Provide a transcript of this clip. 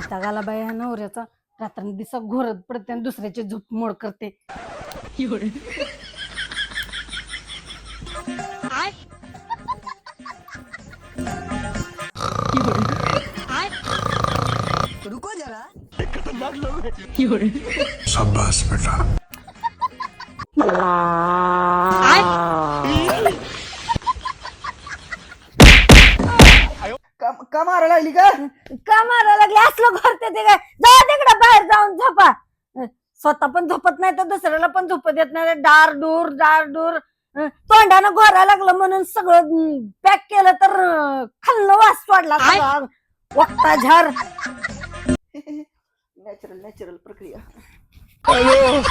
वैताग आला बाई ह्या नवऱ्याचा. रात्री दिसा घोरत पडते आणि दुसऱ्याची झोप मोड करते. रुको जरा. शाबाश बेटा. का मारायला लागली का? का मारायला लागले असलं घरते ते काय? जा तिकडे बाहेर जाऊन झोपा. स्वतः पण झोपत नाही तर दुसऱ्याला पण झोपत येत नाही. डार डूर तोंडानं घोरायला लागलं म्हणून सगळं पॅक केलं तर खाल्लं वास वाढला सगळा. वक्ता झार. नॅचरल प्रक्रिया. हेलो.